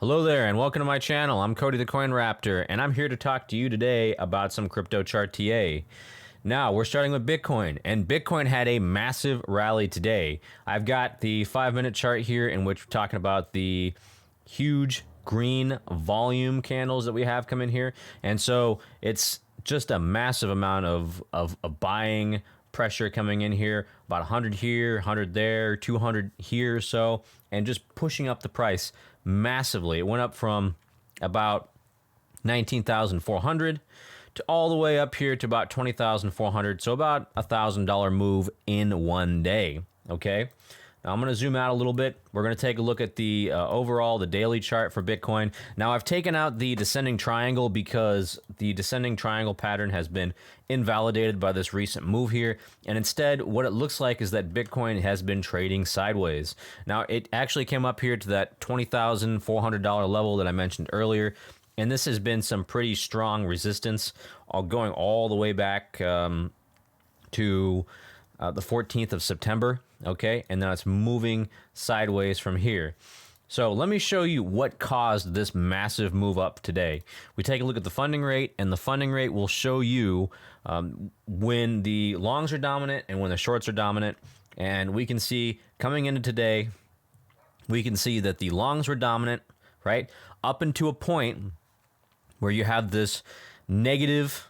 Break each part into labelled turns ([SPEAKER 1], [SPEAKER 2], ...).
[SPEAKER 1] Hello there and welcome to my channel. I'm Cody the Coin Raptor and I'm here to talk to you today about some crypto chart TA. Now we're starting with Bitcoin, and Bitcoin had a massive rally today. I've got the 5-minute chart here in which we're talking about the huge green volume candles that we have come in here. And so it's just a massive amount of buying pressure coming in here, about 100 here, 100 there, 200 here or so, and just pushing up the price massively. It went up from about 19,400 to all the way up here to about 20,400, so about $1,000 move in one day. Okay, now I'm going to zoom out a little bit. We're going to take a look at the overall, the daily chart for Bitcoin. Now I've taken out the descending triangle because the descending triangle pattern has been invalidated by this recent move here, and instead what it looks like is that Bitcoin has been trading sideways. Now it actually came up here to that $20,400 level that I mentioned earlier, and this has been some pretty strong resistance, going all the way back to the 14th of September, okay? And now it's moving sideways from here. So let me show you what caused this massive move up today. We take a look at the funding rate, and the funding rate will show you when the longs are dominant and when the shorts are dominant. And we can see coming into today, we can see that the longs were dominant, right? Up into a point where you have this negative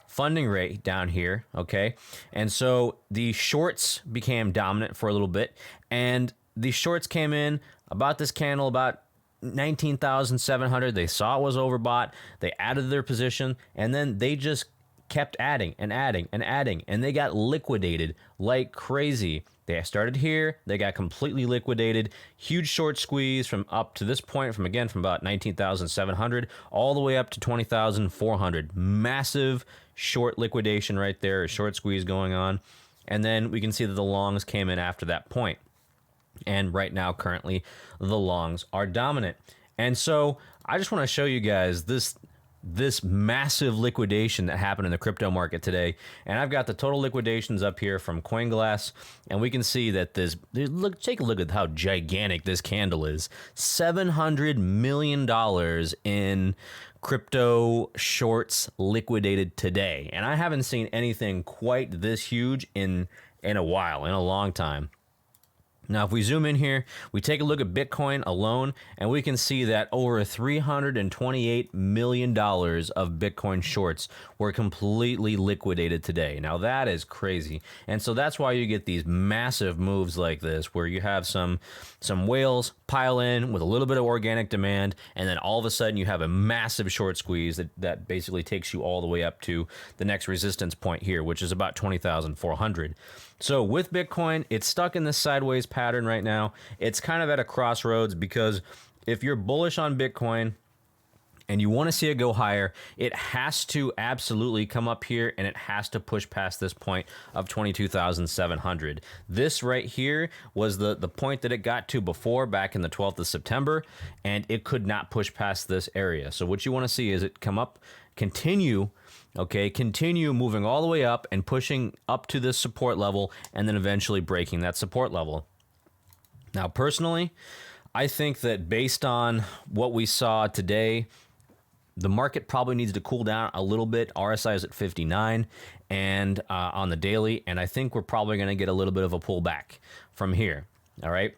[SPEAKER 1] funding rate down here, okay? And so the shorts became dominant for a little bit, and the shorts came in about this candle, about 19,700. They saw it was overbought. They added their position, and then they just kept adding and adding and adding, and they got liquidated like crazy. They started here, they got completely liquidated. Huge short squeeze from up to this point, from about 19,700 all the way up to 20,400. Massive short liquidation right there, a short squeeze going on. And then we can see that the longs came in after that point. And right now, currently, the longs are dominant. And so I just want to show you guys this massive liquidation that happened in the crypto market today. And I've got the total liquidations up here from CoinGlass, and we can see that take a look at how gigantic this candle is. $700 million in crypto shorts liquidated today. And I haven't seen anything quite this huge in a while, in a long time. Now, if we zoom in here, we take a look at Bitcoin alone, and we can see that over $328 million of Bitcoin shorts were completely liquidated today. Now, that is crazy. And so that's why you get these massive moves like this, where you have some whales pile in with a little bit of organic demand, and then all of a sudden you have a massive short squeeze that basically takes you all the way up to the next resistance point here, which is about 20,400. So with Bitcoin, it's stuck in this sideways pattern right now. It's kind of at a crossroads, because if you're bullish on Bitcoin and you want to see it go higher, it has to absolutely come up here, and it has to push past this point of 22,700. This right here was the point that it got to before, back in the 12th of September, and it could not push past this area. So what you want to see is it come up, continue moving all the way up and pushing up to this support level, and then eventually breaking that support level. Now, personally, I think that based on what we saw today, the market probably needs to cool down a little bit. RSI is at 59 and on the daily, and I think we're probably going to get a little bit of a pullback from here. All right.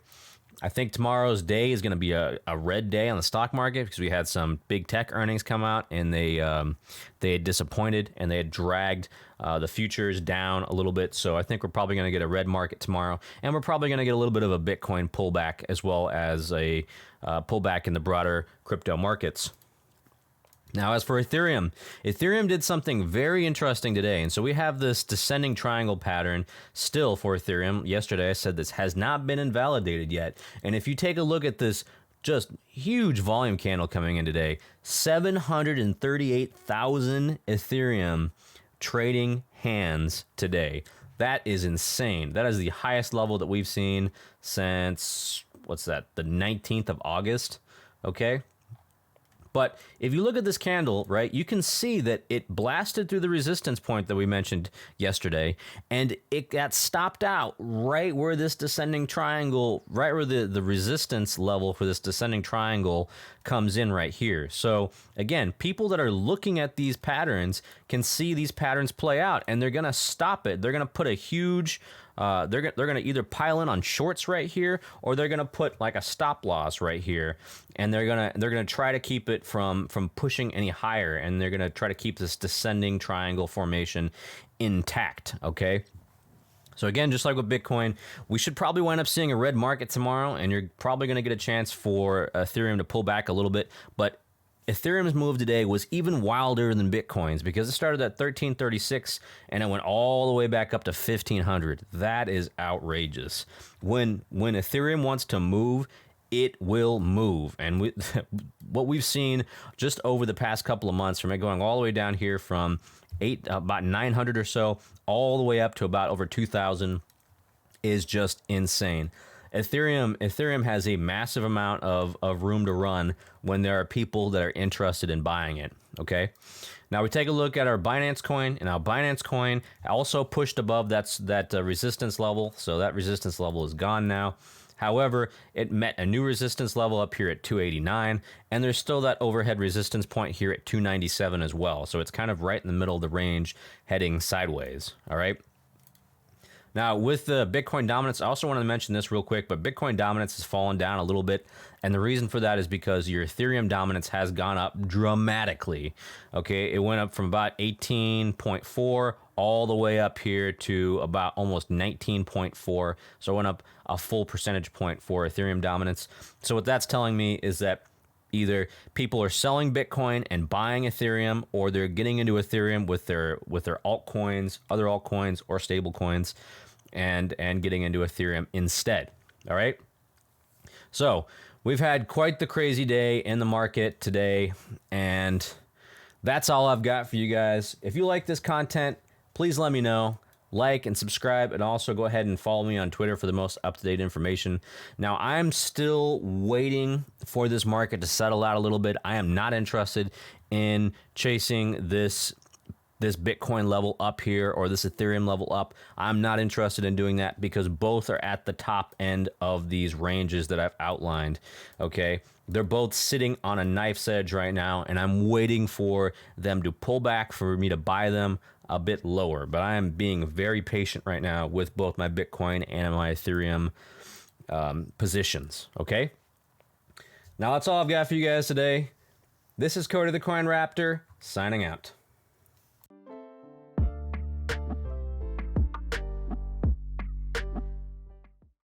[SPEAKER 1] I think tomorrow's day is going to be a red day on the stock market, because we had some big tech earnings come out, and they had disappointed, and they had dragged the futures down a little bit. So I think we're probably going to get a red market tomorrow, and we're probably going to get a little bit of a Bitcoin pullback, as well as a pullback in the broader crypto markets. Now, as for Ethereum did something very interesting today. And so we have this descending triangle pattern still for Ethereum. Yesterday, I said this has not been invalidated yet. And if you take a look at this just huge volume candle coming in today, 738,000 Ethereum trading hands today. That is insane. That is the highest level that we've seen since, the 19th of August, okay? But if you look at this candle, right, you can see that it blasted through the resistance point that we mentioned yesterday, and it got stopped out right where this descending triangle, right where the resistance level for this descending triangle comes in right here. So again, people that are looking at these patterns can see these patterns play out, and they're going to stop it. They're going to put a huge they're going to either pile in on shorts right here, or they're going to put like a stop loss right here, and they're going to try to keep it from pushing any higher, and they're going to try to keep this descending triangle formation intact. Okay. So again, just like with Bitcoin, we should probably wind up seeing a red market tomorrow, and you're probably going to get a chance for Ethereum to pull back a little bit, but Ethereum's move today was even wilder than Bitcoin's because it started at 1336 and it went all the way back up to 1500. That is outrageous. When Ethereum wants to move, it will move. And what we've seen just over the past couple of months, from it going all the way down here from about 900 or so, all the way up to about over 2,000, is just insane. Ethereum has a massive amount of room to run when there are people that are interested in buying it. Okay. Now we take a look at our Binance coin, and our Binance coin also pushed above that resistance level. So that resistance level is gone now. However, it met a new resistance level up here at 289, and there's still that overhead resistance point here at 297 as well. So it's kind of right in the middle of the range, heading sideways. All right. Now, with the Bitcoin dominance, I also wanted to mention this real quick, but Bitcoin dominance has fallen down a little bit, and the reason for that is because your Ethereum dominance has gone up dramatically. Okay, it went up from about 18.4 all the way up here to about almost 19.4, so it went up a full percentage point for Ethereum dominance. So what that's telling me is that either people are selling Bitcoin and buying Ethereum, or they're getting into Ethereum with their altcoins, other altcoins, or stable coins, and getting into Ethereum instead. All right. So we've had quite the crazy day in the market today, and that's all I've got for you guys. If you like this content, please let me know. Like and subscribe, and also go ahead and follow me on Twitter for the most up-to-date information. Now, I'm still waiting for this market to settle out a little bit. I am not interested in chasing this Bitcoin level up here or this Ethereum level up. I'm not interested in doing that because both are at the top end of these ranges that I've outlined. Okay, they're both sitting on a knife's edge right now, and I'm waiting for them to pull back for me to buy them a bit lower. But I am being very patient right now with both my Bitcoin and my Ethereum positions. Okay, now that's all I've got for you guys today. This is Cody the Coin Raptor signing out.